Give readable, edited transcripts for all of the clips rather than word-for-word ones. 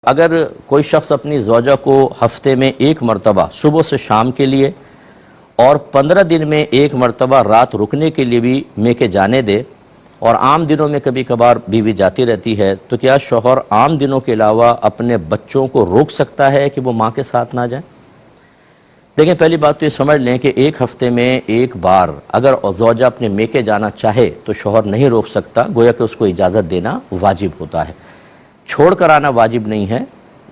अगर कोई शख्स अपनी ज़ौजा को हफ्ते में एक मरतबा सुबह से शाम के लिए और 15 दिन में एक मरतबा रात रुकने के लिए भी मेके जाने दे और आम दिनों में कभी कभार बीवी जाती रहती है, तो क्या शौहर आम दिनों के अलावा अपने बच्चों को रोक सकता है कि वो माँ के साथ ना जाए? देखें, पहली बात तो ये समझ लें कि एक हफ्ते में एक बार अगर ज़ौजा अपने मेके जाना चाहे तो शौहर नहीं रोक सकता, गोया कि उसको इजाज़त देना वाजिब होता है। छोड़ कर आना वाजिब नहीं है,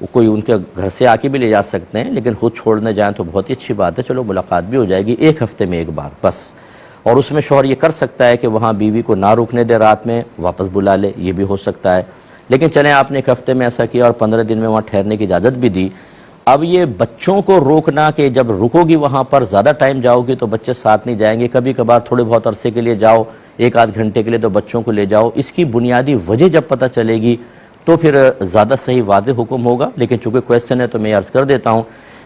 वो कोई उनके घर से आके भी ले जा सकते हैं, लेकिन खुद छोड़ने जाएं तो बहुत ही अच्छी बात है, चलो मुलाकात भी हो जाएगी एक हफ्ते में एक बार बस। और उसमें शौहर ये कर सकता है कि वहाँ बीवी को ना रुकने दे, रात में वापस बुला ले, ये भी हो सकता है। लेकिन चलें, आपने एक हफ्ते में ऐसा किया और 15 दिन में वहाँ ठहरने की इजाज़त भी दी। अब ये बच्चों को रोकना कि जब रुकोगी वहाँ पर ज़्यादा टाइम जाओगी तो बच्चे साथ नहीं जाएंगे, कभी कभार थोड़े बहुत अरसे के लिए जाओ, एक आध घंटे के लिए तो बच्चों को ले जाओ, इसकी बुनियादी वजह जब पता चलेगी तो फिर ज़्यादा सही वादे हुक्म होगा। लेकिन चूँकि क्वेश्चन है तो मैं अर्ज़ कर देता हूँ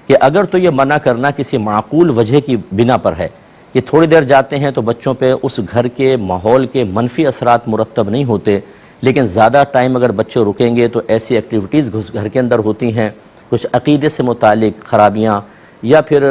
कि अगर तो ये मना करना किसी माकूल वजह की बिना पर है कि थोड़ी देर जाते हैं तो बच्चों पे उस घर के माहौल के मनफी असरात मुरतब नहीं होते, लेकिन ज़्यादा टाइम अगर बच्चे रुकेंगे तो ऐसी एक्टिविटीज़ घर के अंदर होती हैं, कुछ अक़ीदे से मुतालिक ख़राबियाँ या फिर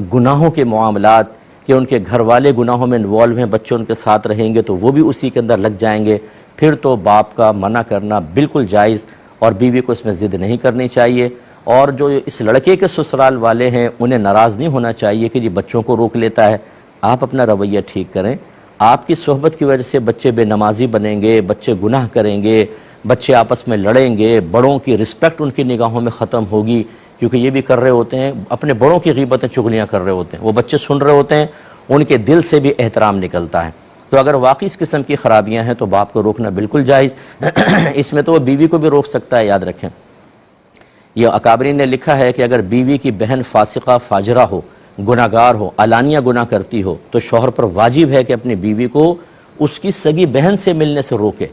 गुनाहों के मामलात कि उनके घर वाले गुनाहों में इन्वॉल्व हैं, बच्चे उनके साथ रहेंगे तो वो भी उसी के अंदर लग जाएंगे। फिर तो बाप का मना करना बिल्कुल जायज़ और बीवी को इसमें ज़िद नहीं करनी चाहिए। और जो इस लड़के के ससुराल वाले हैं उन्हें नाराज़ नहीं होना चाहिए कि जी बच्चों को रोक लेता है। आप अपना रवैया ठीक करें, आपकी सोहबत की वजह से बच्चे बेनमाजी बनेंगे, बच्चे गुनाह करेंगे, बच्चे आपस में लड़ेंगे, बड़ों की रिस्पेक्ट उनकी निगाहों में ख़त्म होगी, क्योंकि ये भी कर रहे होते हैं, अपने बड़ों की ग़ीबतें चुगलियाँ कर रहे होते हैं, वो बच्चे सुन रहे होते हैं, उनके दिल से भी एहतराम निकलता है। तो अगर वाकई इस किस्म की ख़राबियाँ हैं तो बाप को रोकना बिल्कुल जायज़। इसमें तो वो बीवी को भी रोक सकता है। याद रखें, यह अकाबरीन ने लिखा है कि अगर बीवी की बहन फासिका फाजरा हो, गुनाहगार हो, अलानिया गुनाह करती हो, तो शौहर पर वाजिब है कि अपनी बीवी को उसकी सगी बहन से मिलने से रोके,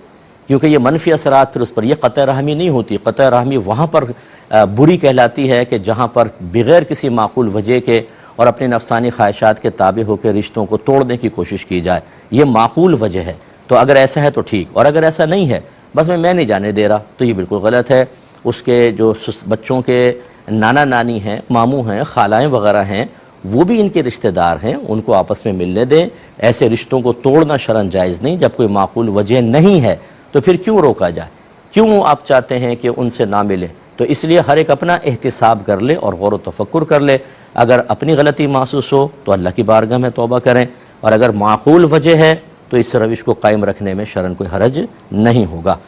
क्योंकि ये मनफी असरात फिर उस पर, यह क़तअ रहमी नहीं होती। क़तअ रहमी वहाँ पर बुरी कहलाती है कि जहाँ पर बग़ैर किसी माकूल वजह के और अपने नफसानी ख्वाहिशात के ताबे होकर रिश्तों को तोड़ने की कोशिश की जाए, ये माकूल वजह है। तो अगर ऐसा है तो ठीक, और अगर ऐसा नहीं है, बस मैं नहीं जाने दे रहा, तो ये बिल्कुल गलत है। उसके जो बच्चों के नाना नानी हैं, मामू हैं, खालाएँ वगैरह हैं, वो भी इनके रिश्तेदार हैं, उनको आपस में मिलने दें। ऐसे रिश्तों को तोड़ना शरअन जायज़ नहीं। जब कोई माकूल वजह नहीं है तो फिर क्यों रोका जाए? क्यों आप चाहते हैं कि उनसे ना मिले? तो इसलिए हर एक अपना एहतिसाब कर ले और गौर व तफक्कुर कर ले। अगर अपनी गलती महसूस हो तो अल्लाह की बारगाह में तौबा करें, और अगर माकूल वजह है तो इस रविश को कायम रखने में शरअन कोई हरज नहीं होगा।